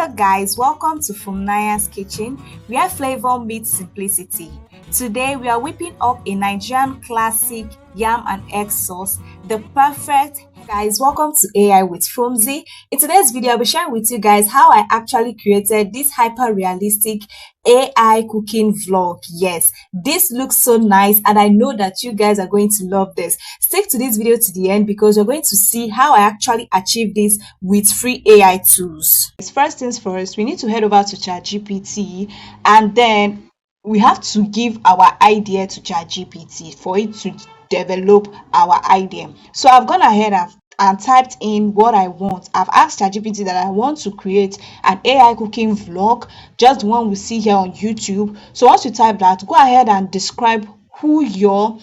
Hello guys, welcome to Fumnaya's Kitchen, where flavor meets simplicity. Today we are whipping up a Nigerian classic yam and egg sauce, the perfect. Guys, welcome to AI with Fumzi. In today's video, I'll be sharing with you guys how I actually created this hyper realistic AI cooking vlog. Yes, this looks so nice and I know that you guys are going to love this. Stick to this video to the end because you're going to see how I actually achieved this with free AI tools. First things first, we need to head over to ChatGPT and then we have to give our idea to ChatGPT for it to develop our idea. So I've gone ahead and typed in what I want. I've asked ChatGPT that I want to create an AI cooking vlog, just the one we see here on YouTube. So once you type that, go ahead and describe who your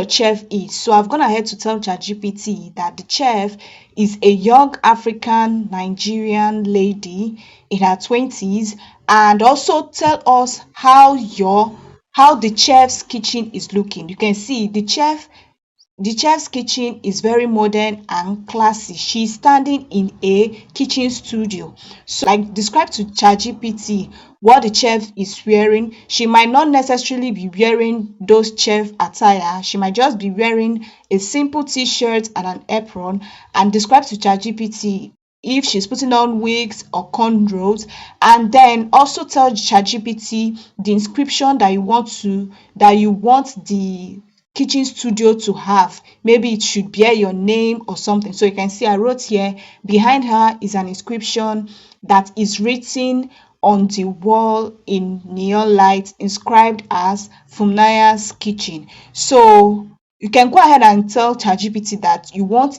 chef is. So I've gone ahead to tell ChatGPT that the chef is a young African Nigerian lady in her 20s, and also tell us how the chef's kitchen is looking. You can see the chef's kitchen is very modern and classy. She's standing in a kitchen studio. So I describe to ChatGPT what the chef is wearing. She might not necessarily be wearing those chef attire. She might just be wearing a simple t-shirt and an apron, and describe to ChatGPT if she's putting on wigs or cornrows, and then also tell ChatGPT the inscription that you want the kitchen studio to have. Maybe it should bear your name or something. So you can see I wrote here, behind her is an inscription that is written on the wall in neon lights, inscribed as Fumnaya's Kitchen. So you can go ahead and tell ChatGPT that you want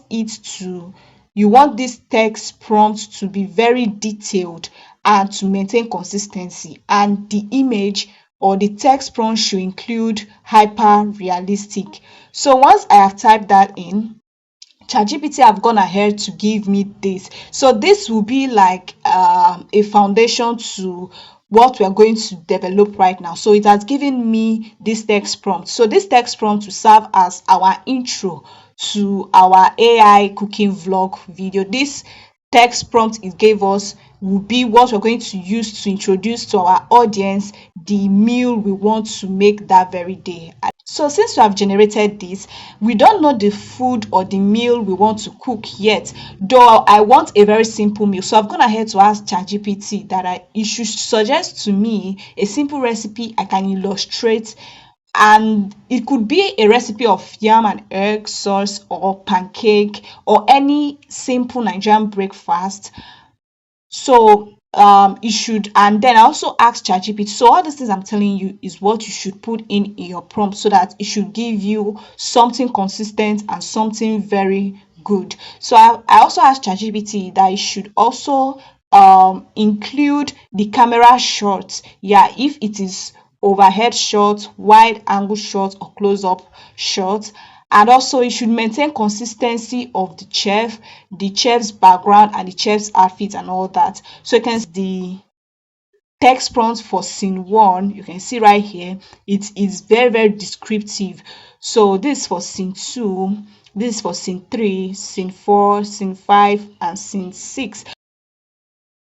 this text prompt to be very detailed and to maintain consistency, and the image or the text prompt should include hyper realistic. So once I have typed that in, ChatGPT have gone ahead to give me this. So this will be like a foundation to what we are going to develop right now. So it has given me this text prompt. So this text prompt will serve as our intro to our AI cooking vlog video. This text prompt it gave us will be what we're going to use to introduce to our audience the meal we want to make that very day. So since we have generated this, we don't know the food or the meal we want to cook yet, though I want a very simple meal. So I've gone ahead to ask ChatGPT that it should suggest to me a simple recipe I can illustrate, and it could be a recipe of yam and egg sauce or pancake or any simple Nigerian breakfast. So it should, and then I also asked ChatGPT. So all these things I'm telling you is what you should put in your prompt so that it should give you something consistent and something very good. So I also asked ChatGPT that it should also include the camera shots. Yeah, if it is overhead shot, wide angle shot, or close-up shot. And also it should maintain consistency of the chef's background and the chef's outfit and all that. So you can see the text prompt for scene 1. You can see right here it is very, very descriptive. So this is for scene 2, this is for scene 3, scene 4, scene 5, and scene 6.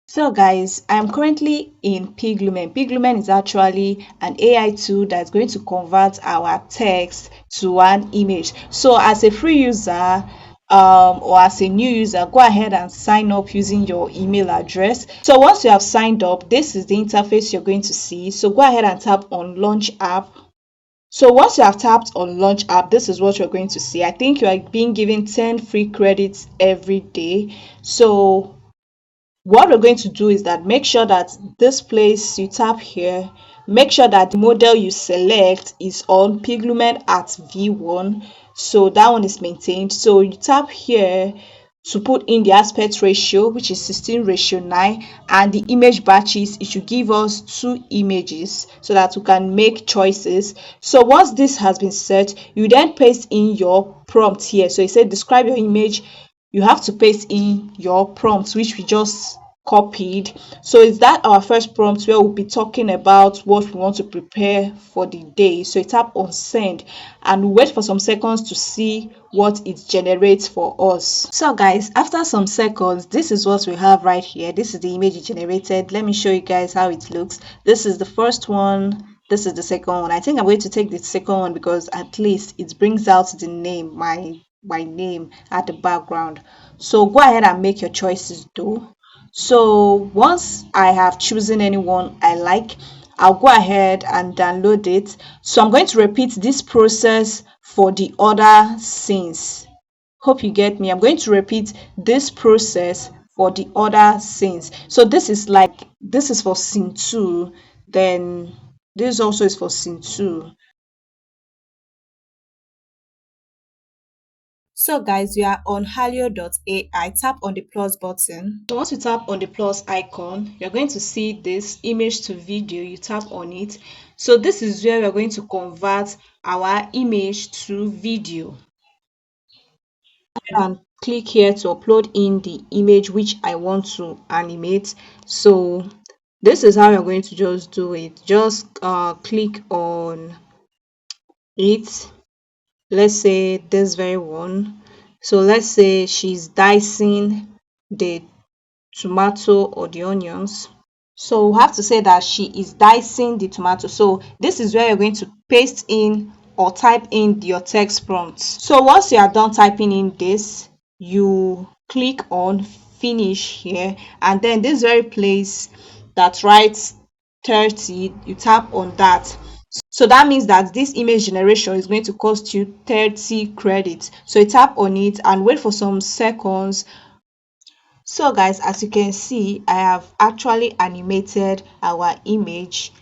So guys, I'm currently in PicLumen. PicLumen is actually an AI tool that's going to convert our text to an image. So as a free user or as a new user, go ahead and sign up using your email address. So once you have signed up, this is the interface you're going to see. So go ahead and tap on Launch App. So once you have tapped on Launch App, this is what you're going to see. I think you are being given 10 free credits every day. So what we're going to do is that make sure that this place you tap here, make sure that the model you select is on PicLumen at V1. So that one is maintained. So you tap here to put in the aspect ratio, which is 16:9, and the image batches. It should give us 2 images so that we can make choices. So once this has been set, you then paste in your prompt here. So it said describe your image. You have to paste in your prompt, which we just copied. So is that our first prompt where we'll be talking about what we want to prepare for the day. So you tap on send and wait for some seconds to see what it generates for us. So guys, after some seconds, this is what we have right here. This is the image it generated. Let me show you guys how it looks. This is the first one. This is the second one. I think I'm going to take the second one because at least it brings out the name, my name at the background. So go ahead and make your choices though. So once I have chosen anyone I like, I'll go ahead and download it. So I'm going to repeat this process for the other scenes. Hope you get me. I'm going to repeat this process for the other scenes. So this is for scene 2, then this also is for scene 2. So guys, we are on Halio.ai. Tap on the plus button. So once you tap on the plus icon, you're going to see this image to video. You tap on it. So this is where we're going to convert our image to video. And click here to upload in the image which I want to animate. So this is how you're going to just do it. Just click on it. Let's say this very one. So let's say she's dicing the tomato or the onions. So we have to say that she is dicing the tomato. So this is where you're going to paste in or type in your text prompts. So once you are done typing in this, you click on finish here, and then this very place that writes 30, you tap on that. So that means that this image generation is going to cost you 30 credits. So you tap on it and wait for some seconds. So guys, as you can see, I have actually animated our image.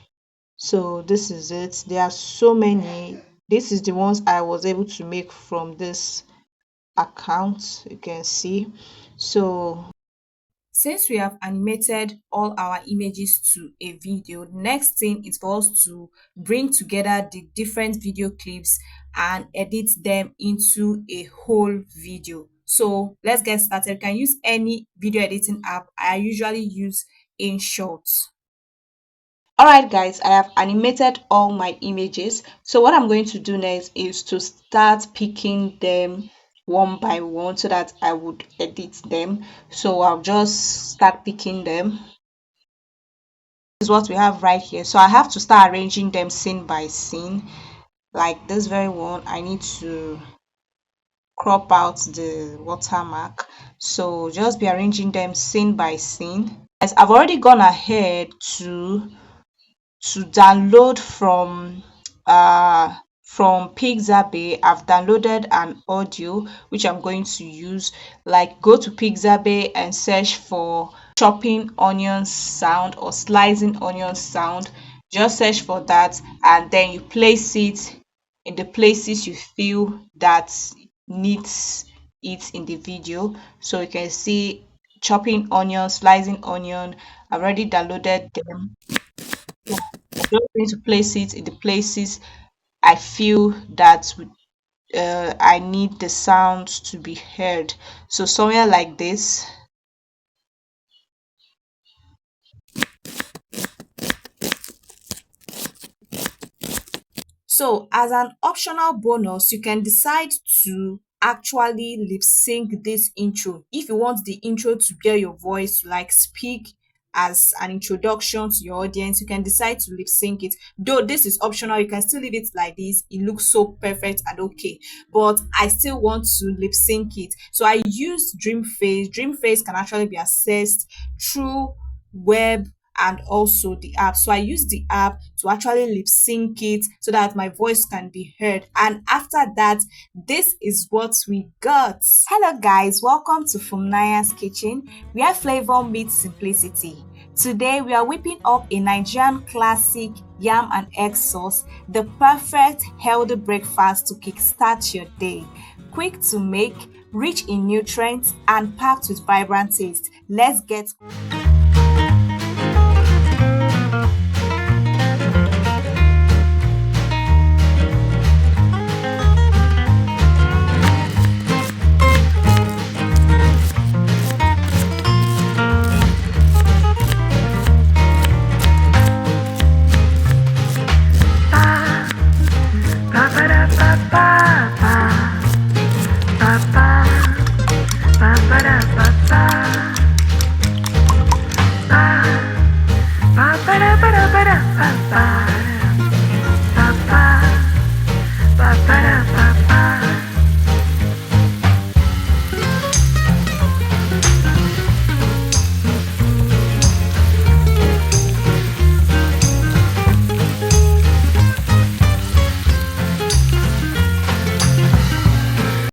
So this is it. There are so many. This is the ones I was able to make from this account, you can see. So Since we have animated all our images to a video, next thing is for us to bring together the different video clips and edit them into a whole video. So let's get started. You can use any video editing app. I usually use InShot. alright guys, I have animated all my images. So what I'm going to do next is to start picking them one by one so that I would edit them. So I'll just start picking them. This is what we have right here. So I have to start arranging them scene by scene. Like this very one, I need to crop out the watermark. So just be arranging them scene by scene. As I've already gone ahead to download from Pixabay. I've downloaded an audio which I'm going to use. Like go to Pixabay and search for chopping onion sound or slicing onion sound. Just search for that and then you place it in the places you feel that needs it in the video. So you can see chopping onion, slicing onion. I've already downloaded them. I'm just going to place it in the places I feel that I need the sound to be heard. So somewhere like this. So, as an optional bonus, you can decide to actually lip sync this intro. If you want the intro to hear your voice, like speak as an introduction to your audience, you can decide to lip sync it. Though this is optional, you can still leave it like this. It looks so perfect and okay, but I still want to lip sync it. So I use Dreamface. Dreamface can actually be accessed through web and also the app. So I use the app to actually lip sync it so that my voice can be heard. And after that, this is what we got. Hello guys, welcome to Fumnaya's Kitchen, where flavor meets simplicity. Today we are whipping up a Nigerian classic yam and egg sauce, the perfect healthy breakfast to kickstart your day. Quick to make, rich in nutrients, and packed with vibrant taste. Let's get Bye bye.